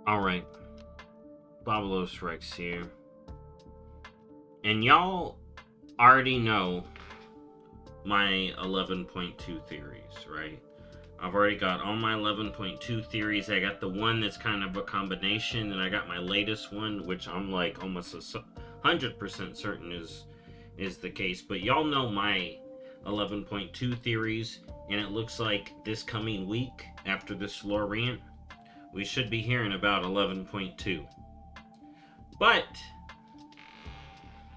Alright, BobalosRex here. And y'all already know my 11.2 theories, right? I've already got all my 11.2 theories. I got the one that's kind of a combination, and I got my latest one, which I'm like almost 100% certain is the case. But y'all know my 11.2 theories, and it looks like this coming week, after this lore rant, we should be hearing about 11.2. But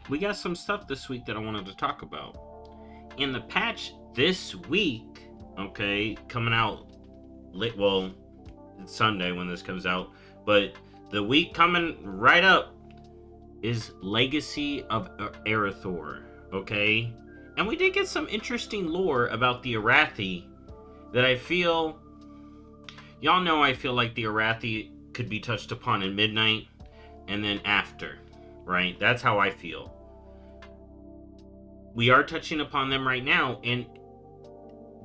we got some stuff this week that I wanted to talk about. In the patch this week, okay, coming out late, well, it's Sunday when this comes out, but the week coming right up is Legacy of Arathi, okay? And we did get some interesting lore about the Arathi that I feel, y'all know I feel like the Arathi could be touched upon in Midnight and then after, right? That's how I feel. We are touching upon them right now, and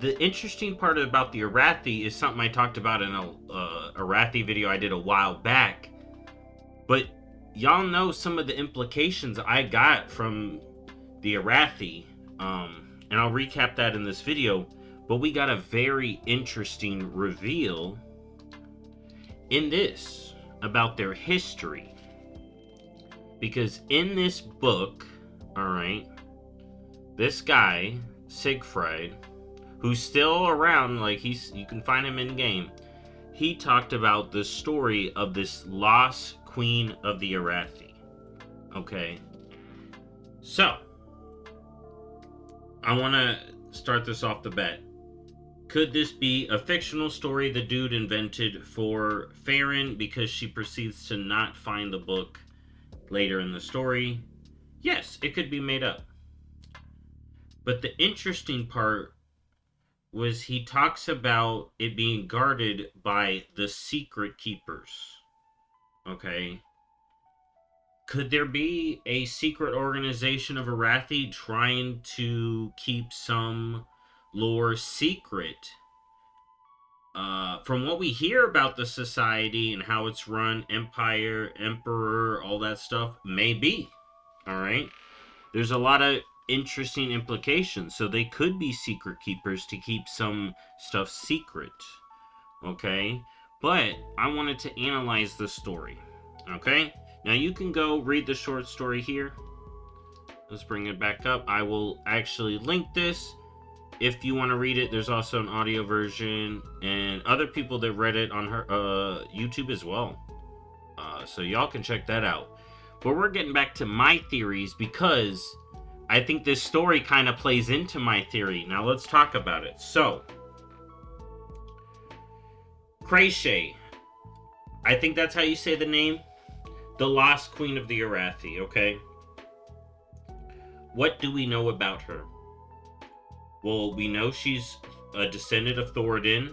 the interesting part about the Arathi is something I talked about in a Arathi video I did a while back. But y'all know some of the implications I got from the Arathi, and I'll recap that in this video. But we got a very interesting reveal in this about their history, because in this book, all right, this guy Siegfried, who's still around, like you can find him in game, he talked about the story of this lost queen of the Arathi. Okay, so I want to start this off the bat. Could this be a fictional story the dude invented for Farron because she proceeds to not find the book later in the story? Yes, it could be made up. But the interesting part was he talks about it being guarded by the secret keepers. Okay. Could there be a secret organization of Arathi trying to keep some lore secret? From what we hear about the society and how it's run, empire, emperor, all that stuff, maybe. Alright? There's a lot of interesting implications. So they could be secret keepers to keep some stuff secret. Okay? But I wanted to analyze the story. Okay? Now you can go read the short story here. Let's bring it back up. I will actually link this if you want to read it. There's also an audio version and other people that read it on her YouTube as well. So y'all can check that out. But we're getting back to my theories because I think this story kind of plays into my theory. Now let's talk about it. So, Krayshay, I think that's how you say the name. The lost queen of the Arathi, okay? What do we know about her? Well, we know she's a descendant of Thoradin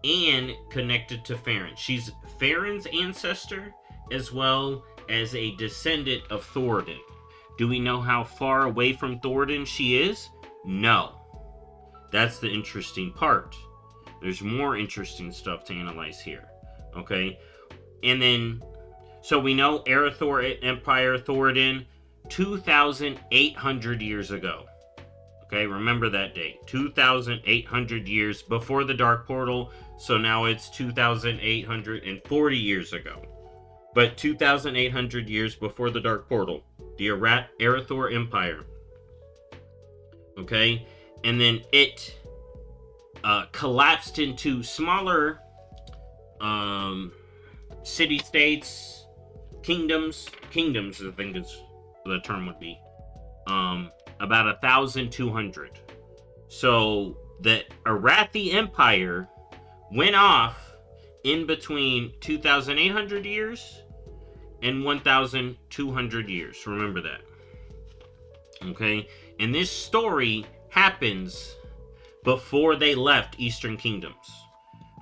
and connected to Farron. She's Farron's ancestor as well as a descendant of Thoradin. Do we know how far away from Thoradin she is? No. That's the interesting part. There's more interesting stuff to analyze here. Okay? And then, so we know Arathi Empire, Thoradin, 2,800 years ago. Okay, remember that date. 2,800 years before the Dark Portal, so now it's 2,840 years ago. But 2,800 years before the Dark Portal, the Arathi Empire. Okay? And then it collapsed into smaller city-states, kingdoms, I think is the term would be. About 1,200. So the Arathi Empire went off in between 2,800 years and 1,200 years. Remember that. Okay? And this story happens before they left Eastern Kingdoms.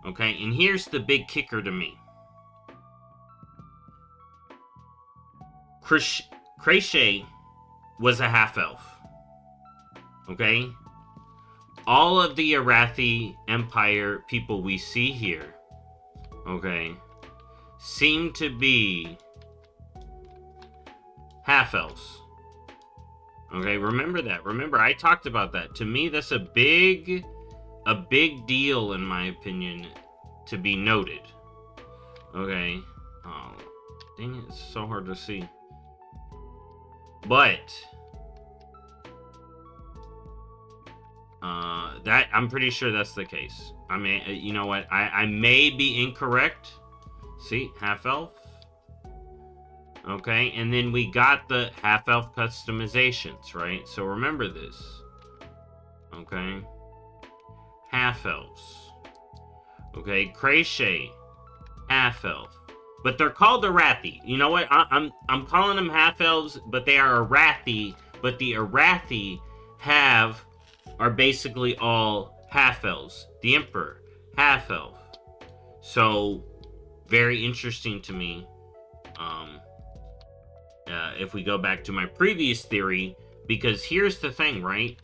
Okay? And here's the big kicker to me. Krayshay was a half-elf. Okay? All of the Arathi Empire people we see here, okay, seem to be half-elves. Okay, remember that. Remember, I talked about that. To me, that's a big deal, in my opinion, to be noted. Okay. Oh, dang it, it's so hard to see. But that I'm pretty sure that's the case. I mean, you know what? I may be incorrect. See, half-elf. Okay, and then we got the half-elf customizations, right? So remember this. Okay. Half-elves. Okay, Crochet, half-elf. But they're called Arathi. You know what? I'm calling them half-elves, but they are Arathi. But the Arathi are basically all half-elves. The Emperor, half-elf. So, very interesting to me. If we go back to my previous theory, because here's the thing, right?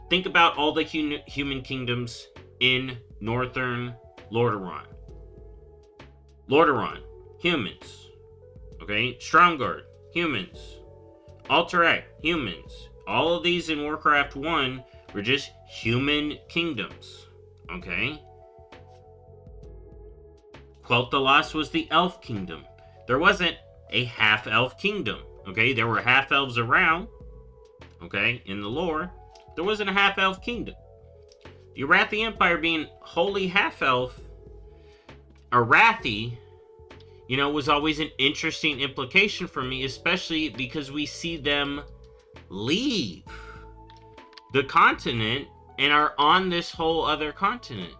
Think about all the human kingdoms in northern Lordaeron. Lordaeron, humans. Okay, Stromgarde, humans. Alterac, humans. All of these in Warcraft 1 were just human kingdoms. Okay? Quel'Thalas was the elf kingdom. There wasn't a half-elf kingdom. Okay, there were half-elves around. Okay, in the lore. There wasn't a half-elf kingdom. The Arathi Empire being wholly half-elf, Arathi, you know, was always an interesting implication for me, especially because we see them leave the continent and are on this whole other continent.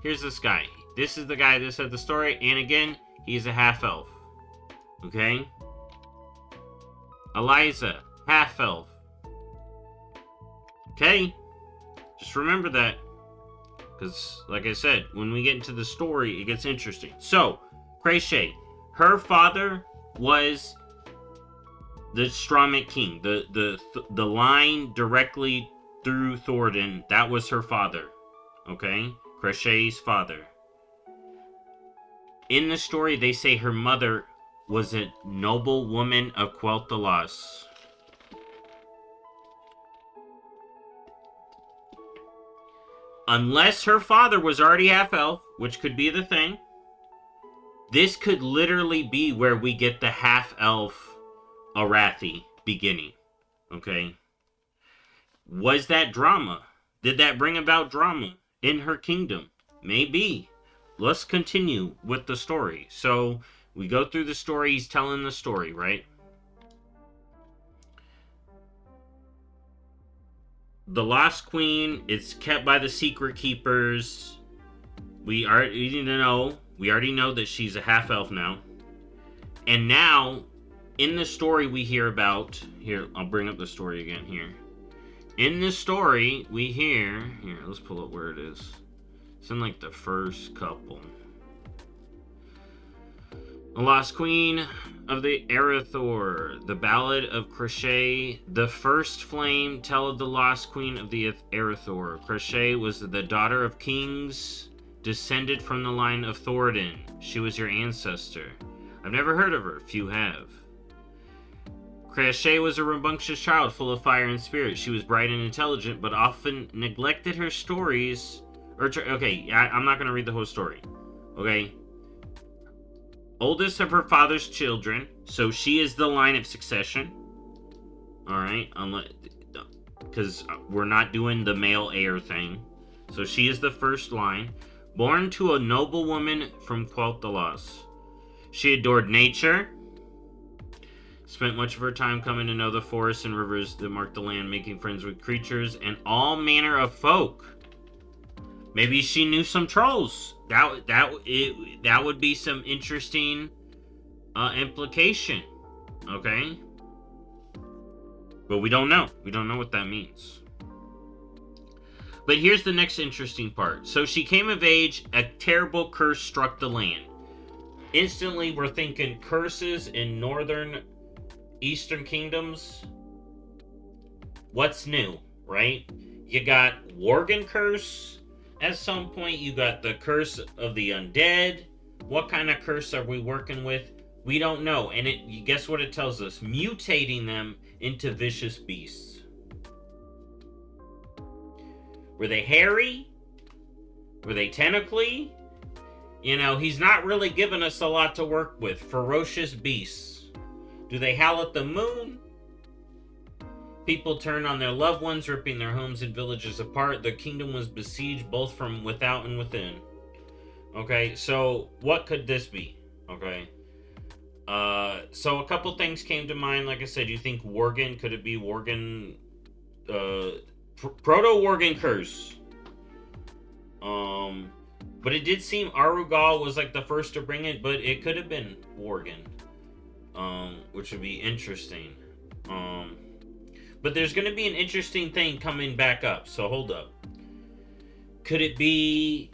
Here's this guy. This is the guy that said the story, and again, he's a half-elf. Okay? Eliza, half-elf. Okay? Just remember that. Because, like I said, when we get into the story, it gets interesting. So, Crochet, her father was the Stromit king. The line directly through Thordan, that was her father. Okay? Crochet's father. In the story, they say her mother was a noble woman of Quel'Thalas. Unless her father was already half-elf, which could be the thing, this could literally be where we get the half-elf Arathi beginning. Okay? Was that drama? Did that bring about drama in her kingdom? Maybe. Let's continue with the story. So, we go through the story. He's telling the story, right? The Lost Queen, it's kept by the Secret Keepers. We already know that she's a half-elf now. And now, in the story we hear about... Here, I'll bring up the story again here. In this story, we hear... Here, let's pull up where it is. It's in, like, the first couple. The Lost Queen of the Arathor, the Ballad of Crochet, the First Flame tell of the Lost Queen of the Arathor. Crochet was the daughter of kings, descended from the line of Thordan. She was your ancestor. I've never heard of her, few have. Crochet was a rambunctious child, full of fire and spirit. She was bright and intelligent, but often neglected her stories. I'm not going to read the whole story. Okay? Oldest of her father's children, so she is the line of succession. Alright, because we're not doing the male heir thing. So she is the first line. Born to a noble woman from Quel'Thalas. She adored nature. Spent much of her time coming to know the forests and rivers that mark the land, making friends with creatures and all manner of folk. Maybe she knew some trolls. That would be some interesting implication. Okay? But we don't know. We don't know what that means. But here's the next interesting part. So she came of age, a terrible curse struck the land. Instantly, we're thinking curses in northern, eastern kingdoms. What's new, right? You got Worgen curse. At some point, you got the curse of the undead. What kind of curse are we working with? We don't know. And guess what it tells us? Mutating them into vicious beasts. Were they hairy? Were they tentacly? He's not really giving us a lot to work with. Ferocious beasts. Do they howl at the moon? People turned on their loved ones, ripping their homes and villages apart. The kingdom was besieged both from without and within. Okay, so what could this be? Okay. So a couple things came to mind. Like I said, you think Worgen? Could it be Worgen? Proto-Worgen curse. But it did seem Arugal was like the first to bring it, but it could have been Worgen. Which would be interesting. But there's going to be an interesting thing coming back up, so hold up. Could it be...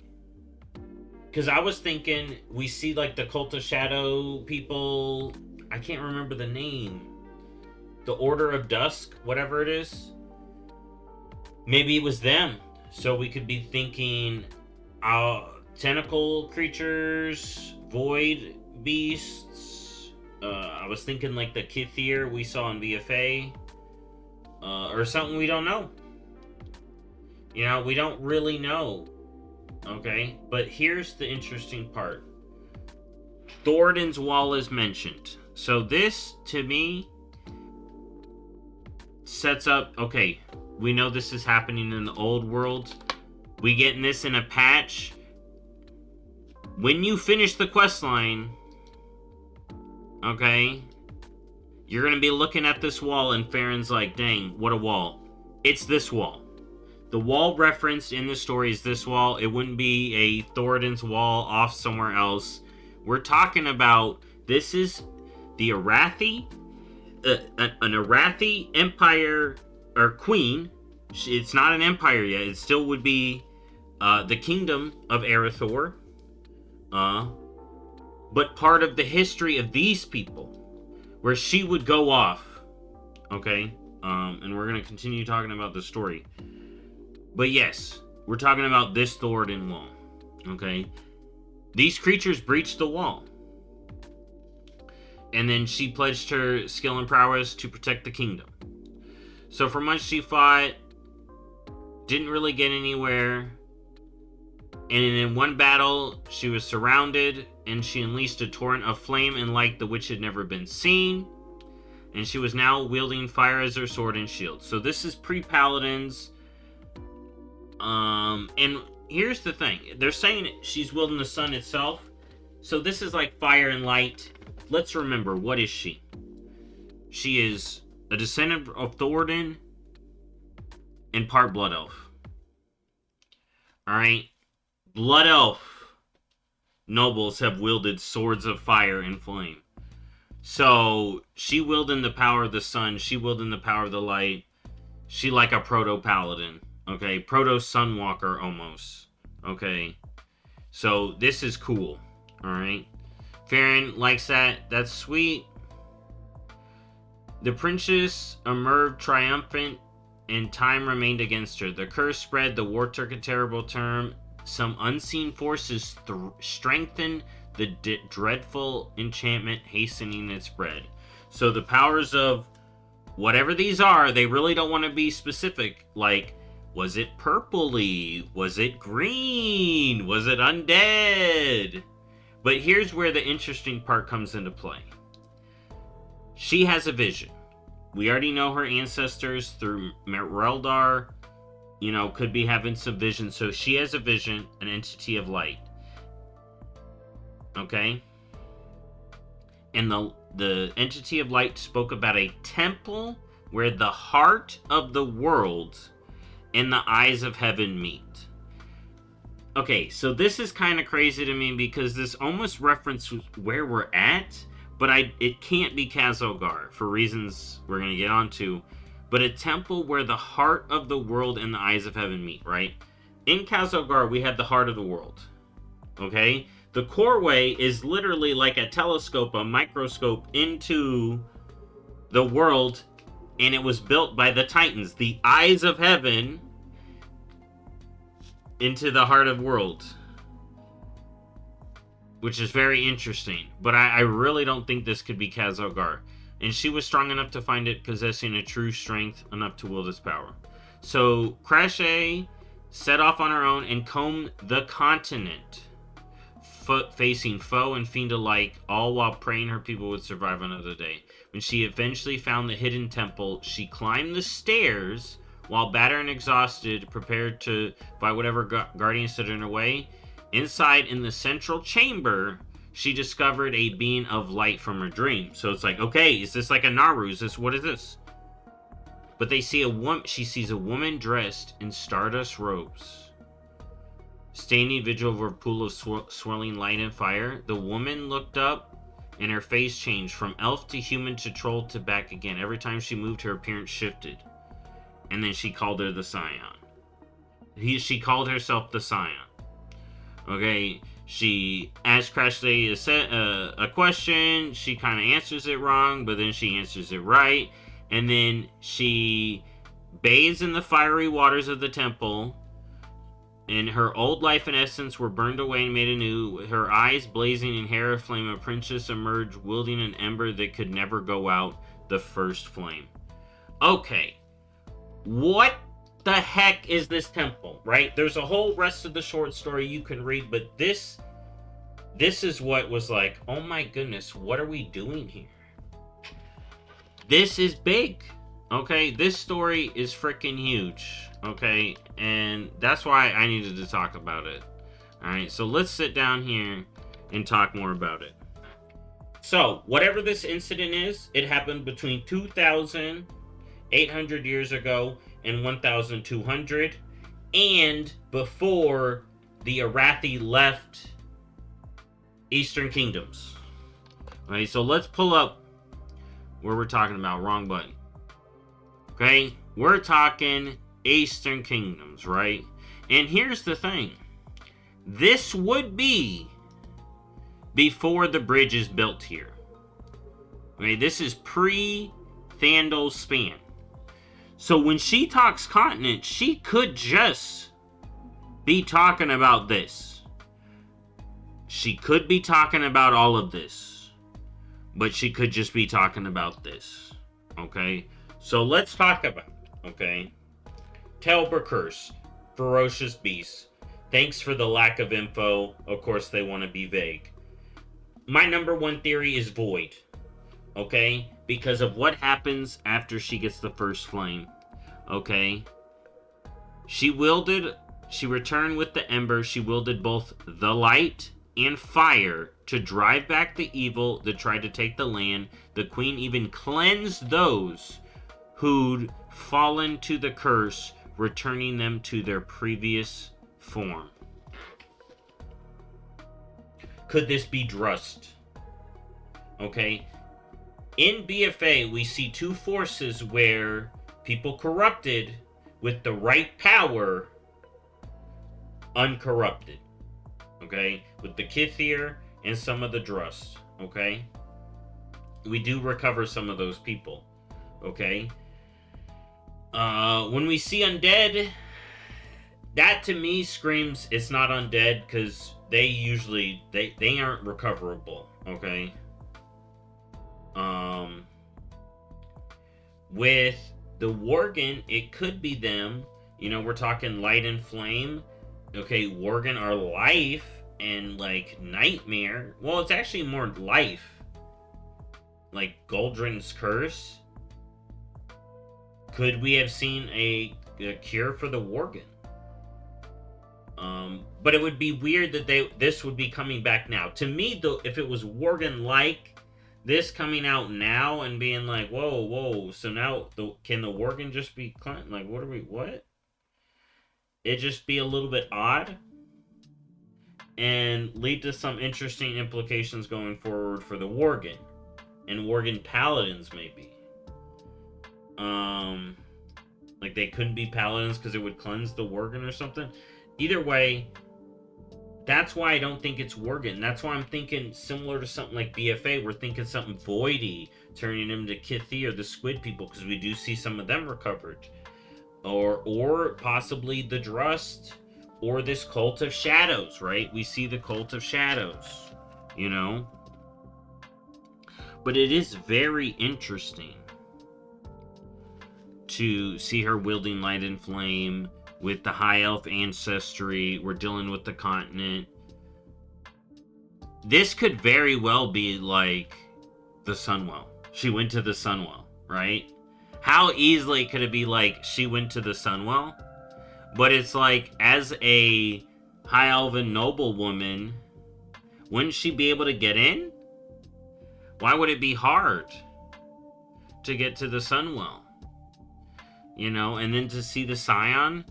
Because I was thinking, we see like the Cult of Shadow people... I can't remember the name. The Order of Dusk, whatever it is. Maybe it was them. So we could be thinking... tentacle creatures, void beasts. I was thinking like the Kithir we saw in VFA. Or something we don't know. We don't really know. Okay? But here's the interesting part. Thoradin's Wall is mentioned. So this, to me, sets up... Okay, we know this is happening in the old world. We getting this in a patch. When you finish the quest line, okay, you're going to be looking at this wall and Farron's like, dang, what a wall. It's this wall. The wall referenced in the story is this wall. It wouldn't be a Thoradin's Wall off somewhere else. We're talking about, this is the Arathi, an Arathi empire, or queen. It's not an empire yet. It still would be the kingdom of Arathor. But part of the history of these people, where she would go off, okay, and we're going to continue talking about the story, but yes, we're talking about this Thoradin wall, okay, these creatures breached the wall, and then she pledged her skill and prowess to protect the kingdom. So for months she fought, didn't really get anywhere. And in one battle, she was surrounded, and she unleashed a torrent of flame and light the which had never been seen. And she was now wielding fire as her sword and shield. So this is pre-Paladins. And here's the thing. They're saying she's wielding the sun itself. So this is like fire and light. Let's remember, what is she? She is a descendant of Thoradin and part Blood Elf. Alright? Blood Elf nobles have wielded swords of fire and flame. So, she wielding the power of the sun. She wielding the power of the light. She like a proto-paladin. Okay? Proto-sunwalker almost. Okay? So, this is cool. Alright? Farron likes that. That's sweet. The princess emerged triumphant, and time remained against her. The curse spread. The war took a terrible turn. Some unseen forces strengthen the dreadful enchantment, hastening its spread. So the powers of whatever these are, they really don't want to be specific. Like, was it purpley? Was it green? Was it undead? But here's where the interesting part comes into play. She has a vision. We already know her ancestors through Mereldar, could be having some vision. So she has a vision, an entity of light. Okay? And the entity of light spoke about a temple where the heart of the world and the eyes of heaven meet. Okay, so this is kind of crazy to me because this almost references where we're at, but it can't be Khazalgar for reasons we're going to get onto. But a temple where the heart of the world and the eyes of heaven meet, right? In Khazalgar, we have the heart of the world. Okay? The Coreway is literally like a telescope, a microscope into the world, and it was built by the Titans, the eyes of heaven, into the heart of world. which is very interesting. But I really don't think this could be Kaz-Ogar. And she was strong enough to find it, possessing a true strength enough to wield its power. So Crashay set off on her own and combed the continent, facing foe and fiend alike, all while praying her people would survive another day. When she eventually found the hidden temple, she climbed the stairs while battered and exhausted, prepared to fight whatever guardian stood in her way. Inside, in the central chamber, she discovered a being of light from her dream. So it's like, okay, is this like a Naru? What is this? But they see a woman. She sees a woman dressed in stardust robes, standing vigil over a pool of swirling light and fire. The woman looked up, and her face changed from elf to human to troll to back again. Every time she moved, her appearance shifted. And then she called her the Scion. She called herself the Scion. Okay, she asked Crashley a question. She kind of answers it wrong, but then she answers it right. And then she bathes in the fiery waters of the temple. And her old life and essence were burned away and made anew. Her eyes blazing and hair aflame, a princess emerged, wielding an ember that could never go out, the first flame. Okay, what the heck is this temple, right? There's a whole rest of the short story you can read, but this is what was like, oh my goodness, what are we doing here? This is big, okay? This story is freaking huge, okay? And that's why I needed to talk about it. Alright, so let's sit down here and talk more about it. So, whatever this incident is, it happened between 2,800 years ago and 1,200, and before the Arathi left Eastern Kingdoms. Okay, so let's pull up where we're talking about. Wrong button. Okay, we're talking Eastern Kingdoms, right? And here's the thing. This would be before the bridge is built here. Okay, this is pre-Thandal's span. So when she talks continent, she could just be talking about this. She could be talking about all of this. But she could just be talking about this. Okay? So let's talk about it. Okay? Telber Curse. Ferocious beast. Thanks for the lack of info. Of course they want to be vague. My number one theory is void. Okay? Because of what happens after she gets the first flame. Okay? She returned with the ember. She wielded both the light and fire to drive back the evil that tried to take the land. The queen even cleansed those who'd fallen to the curse, returning them to their previous form. Could this be Drust? Okay? In BFA, we see two forces where people corrupted with the right power, uncorrupted. Okay? With the Kithir and some of the Drust. Okay? We do recover some of those people. Okay? When we see undead, that to me screams it's not undead, because they usually, they aren't recoverable. Okay? With the Worgen, it could be them. You know, we're talking light and flame. Okay, Worgen are life and like nightmare. Well, it's actually more life. Like Goldrin's curse. Could we have seen a cure for the Worgen? But it would be weird that this would be coming back now. To me, though, if it was Worgen-like, this coming out now and being like, whoa, so now can the Worgen just be like, what? It just be a little bit odd and lead to some interesting implications going forward for the Worgen and Worgen paladins maybe. Like they couldn't be paladins because it would cleanse the Worgen or something. Either way, that's why I don't think it's Worgen. That's why I'm thinking similar to something like BFA. We're thinking something voidy, turning him to Kithi or the Squid people, because we do see some of them recovered. Or possibly the Drust, or this Cult of Shadows, right? We see the Cult of Shadows. you know? But it is very interesting to see her wielding light and flame with the high elf ancestry. We're dealing with the continent. This could very well be like the Sunwell. She went to the Sunwell, right? How easily could it be like she went to the Sunwell? But it's like, as a high elven noblewoman, wouldn't she be able to get in? Why would it be hard to get to the Sunwell? You know, and then to see the Scion,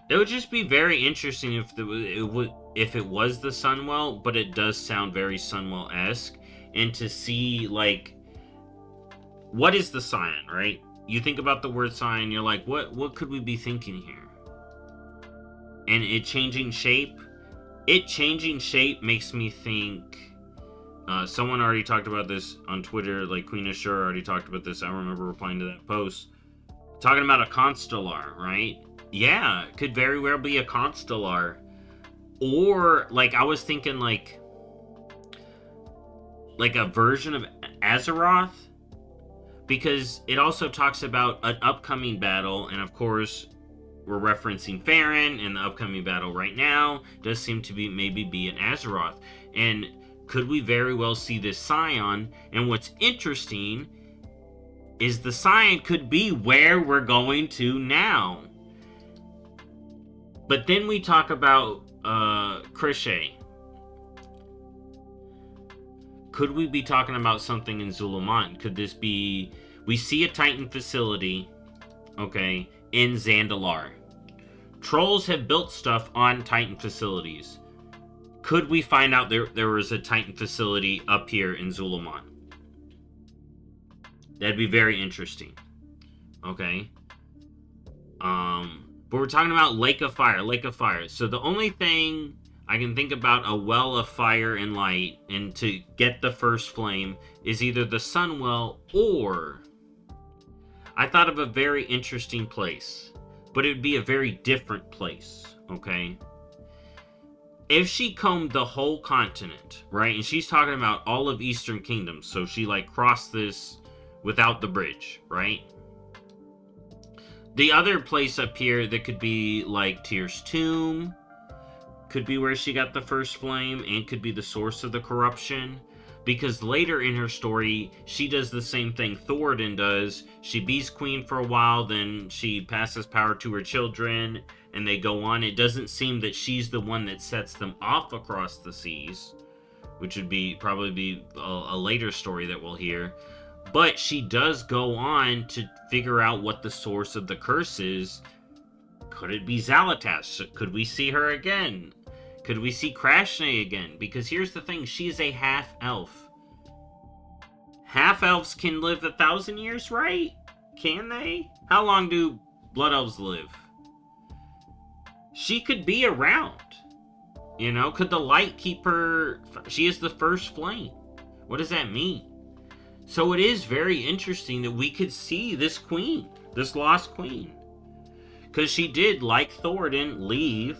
it would just be very interesting if it was the Sunwell, but it does sound very Sunwell-esque, and to see, like, what is the Scion, right? You think about the word Scion, you're like, what could we be thinking here? And it changing shape makes me think. Someone already talked about this on Twitter, like Queen Ashura already talked about this. I remember replying to that post. Talking about a Constellar, right? Yeah, it could very well be a Constellar. Or, like, I was thinking, like a version of Azeroth. Because it also talks about an upcoming battle, and of course, we're referencing Farron, and the upcoming battle right now does seem to be maybe be an Azeroth. And could we very well see this Scion? And what's interesting is the Scion could be where we're going to now. But then we talk about Krishay. Could we be talking about something in Zuluman? Could this be... We see a Titan facility, okay, in Zandalar. Trolls have built stuff on Titan facilities. Could we find out there was a Titan facility up here in Zuluman? That'd be very interesting. Okay. But we're talking about Lake of Fire. So the only thing I can think about a well of fire and light, and to get the first flame, is either the Sunwell, or I thought of a very interesting place, but it would be a very different place, okay? If she combed the whole continent, right, and she's talking about all of Eastern Kingdom, so she, like, crossed this without the bridge, right? The other place up here that could be, like, Tyr's tomb, could be where she got the first flame, and could be the source of the corruption. Because later in her story, she does the same thing Thoradin does. She bees queen for a while, then she passes power to her children, and they go on. It doesn't seem that she's the one that sets them off across the seas, which would probably be a later story that we'll hear. But she does go on to figure out what the source of the curse is. Could it be Xal'atash? Could we see her again? Could we see Krashnay again? Because here's the thing, she's a half-elf. Half-elves can live 1,000 years, right? Can they? How long do blood elves live? She could be around. You know, could the light keep her... She is the first flame. What does that mean? So it is very interesting that we could see this queen, this lost queen. Because she did, like Thoradin, leave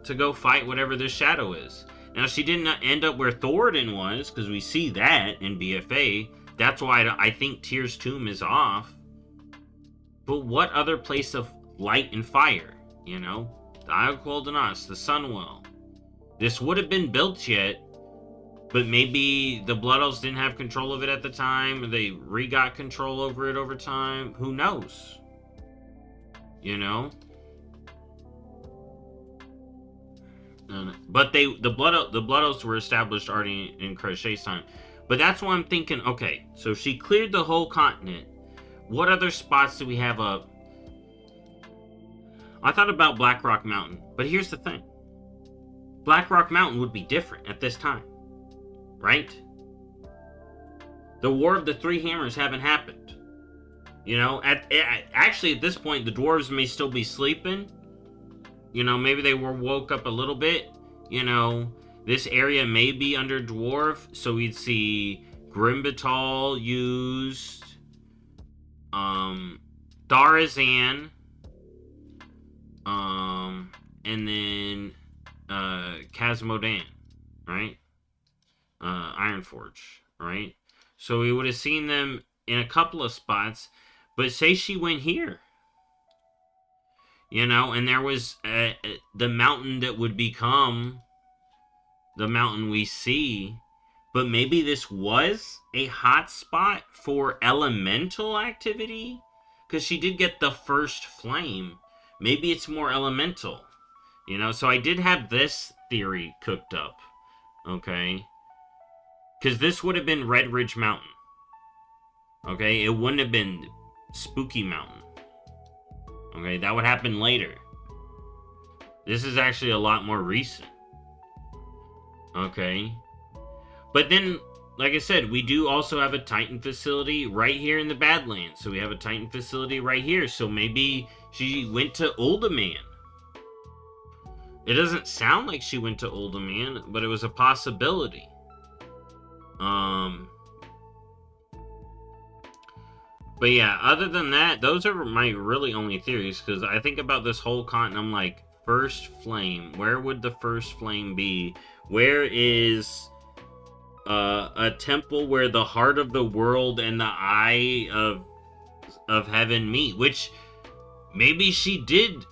to go fight whatever this shadow is. Now, she didn't end up where Thoradin was, because we see that in BFA. That's why I think Tyr's tomb is off. But what other place of light and fire? You know? The Isle of Quildanos, the Sunwell. This would have been built yet, but maybe the Blood Elves didn't have control of it at the time, or they re-got control over it over time. Who knows? You know? But the Blood Elves were established already in Crochet's time. But that's why I'm thinking, okay, so she cleared the whole continent. What other spots do we have up? I thought about Blackrock Mountain, but here's the thing. Blackrock Mountain would be different at this time, right? The War of the Three Hammers haven't happened. You know, actually at this point, the dwarves may still be sleeping. You know, maybe they woke up a little bit. You know, this area may be under dwarf, so we'd see Grimbatal used, Darazan, and then Casmodan, right? Ironforge, right? So we would have seen them in a couple of spots, but say she went here, and there was the mountain that would become the mountain we see, but maybe this was a hot spot for elemental activity, because she did get the first flame. Maybe it's more elemental, so I did have this theory cooked up, okay, because this would have been Red Ridge Mountain. Okay, it wouldn't have been Spooky Mountain. Okay, that would happen later. This is actually a lot more recent. Okay. But then, like I said, we do also have a Titan facility right here in the Badlands. So we have a Titan facility right here. So maybe she went to Uldaman. It doesn't sound like she went to Uldaman, but it was a possibility. But yeah, other than that, those are my really only theories, because I think about this whole continent, I'm like, first flame, where would the first flame be? Where is a temple where the heart of the world and the eye of heaven meet? Which, maybe she did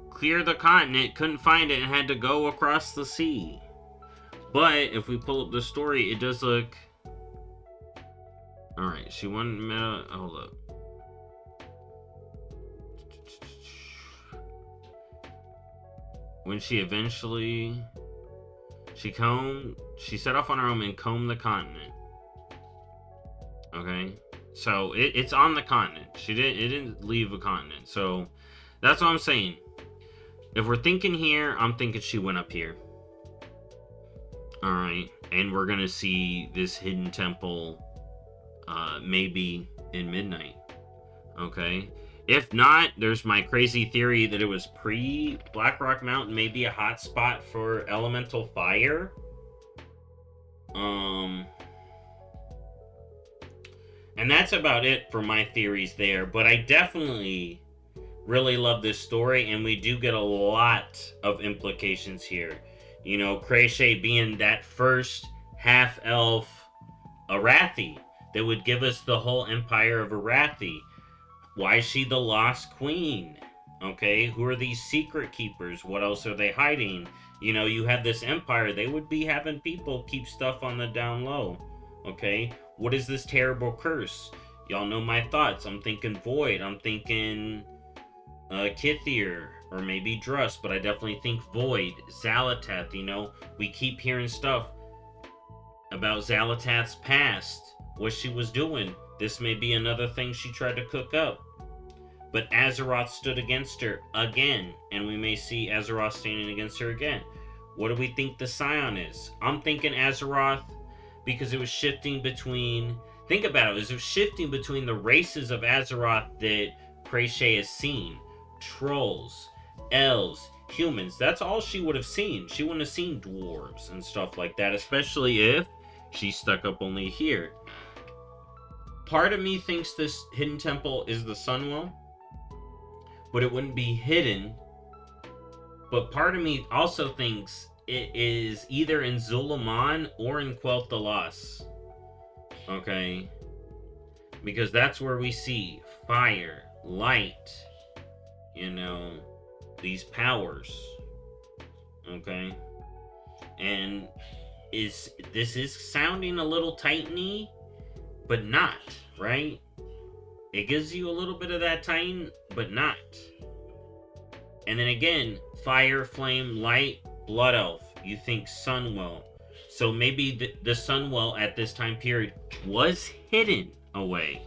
clear the continent, couldn't find it, and had to go across the sea. But, if we pull up the story, it does look... Alright, she won meta... Hold up. When she eventually... She set off on her own and combed the continent. Okay? So, it's on the continent. It didn't leave a continent. So, that's what I'm saying. If we're thinking here, I'm thinking she went up here. Alright. And we're gonna see this hidden temple... maybe in midnight. Okay. If not, there's my crazy theory that it was pre-Black Rock Mountain, maybe a hot spot for elemental fire. And that's about it for my theories there. But I definitely really love this story, and we do get a lot of implications here. Crochet being that first half-elf Arathi that would give us the whole empire of Arathi. Why is she the Lost Queen? Okay, who are these secret keepers? What else are they hiding? You have this empire. They would be having people keep stuff on the down low. Okay, what is this terrible curse? Y'all know my thoughts. I'm thinking Void. I'm thinking Kithier. Or maybe Druss, but I definitely think Void. Xalatath, we keep hearing stuff about Xalatath's past. What she was doing. This may be another thing she tried to cook up. But Azeroth stood against her again, and we may see Azeroth standing against her again. What do we think the Scion is? I'm thinking Azeroth because it was shifting between... Think about it. It was shifting between the races of Azeroth that Crochet has seen. Trolls, elves, humans. That's all she would have seen. She wouldn't have seen dwarves and stuff like that, especially if she stuck up only here. Part of me thinks this hidden temple is the Sunwell, but it wouldn't be hidden. But part of me also thinks it is either in Zulaman or in Quel'Tha Loss. Okay? Because that's where we see fire, light, these powers. Okay? And this is sounding a little Titan-y, but not, right? It gives you a little bit of that Titan, but not. And then again, fire, flame, light, blood elf. You think Sunwell. So maybe the Sunwell at this time period was hidden away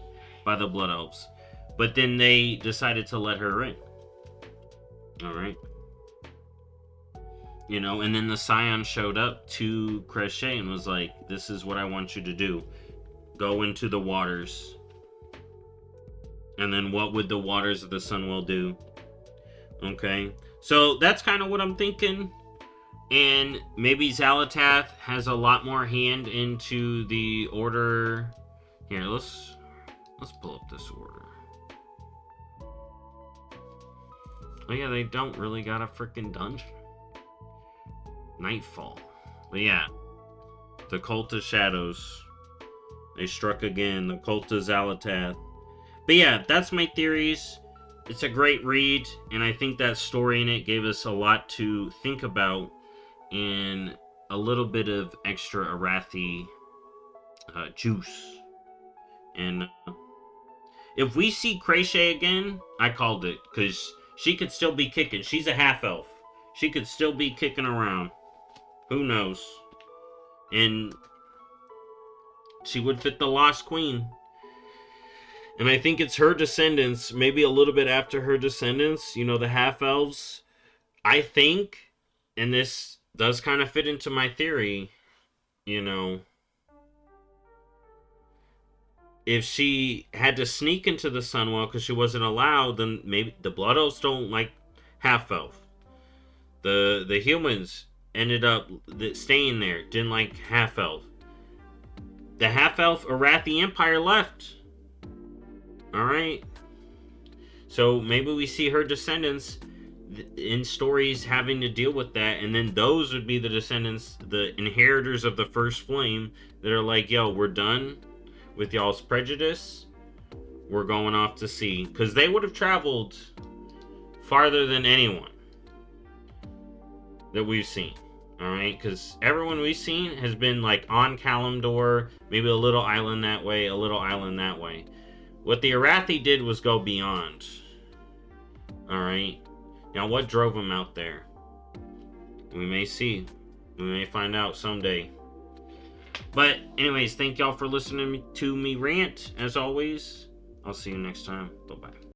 by the blood elves. But then they decided to let her in. Alright. And then the Scion showed up to Crochet and was like, this is what I want you to do. Go into the waters. And then what would the waters of the Sunwell do? Okay. So that's kind of what I'm thinking. And maybe Xalatath has a lot more hand into the order. Here, let's pull up this order. Oh yeah, they don't really got a freaking dungeon. Nightfall. But yeah, the Cult of Shadows. They struck again. The Cult of Xalatath. But yeah, that's my theories. It's a great read, and I think that story in it gave us a lot to think about and a little bit of extra Arathi juice. And if we see Crochet again, I called it, because she could still be kicking. She's a half elf. She could still be kicking around. Who knows? And she would fit the Lost Queen. And I think it's her descendants, maybe a little bit after her descendants, the half elves. I think, and this does kind of fit into my theory, if she had to sneak into the Sunwell because she wasn't allowed, then maybe the Blood Elves don't like half elf. The humans ended up staying there, didn't like half elf. The half elf Arathi Empire left. Alright. So maybe we see her descendants in stories having to deal with that, and then those would be the descendants, the inheritors of the First Flame, that are like, yo, we're done with y'all's prejudice. We're going off to sea. Because they would have traveled farther than anyone that we've seen. Alright? Because everyone we've seen has been like on Kalimdor, maybe a little island that way, a little island that way. What the Arathi did was go beyond. Alright? Now, what drove them out there? We may see. We may find out someday. But, anyways, thank y'all for listening to me rant. As always, I'll see you next time. Bye-bye.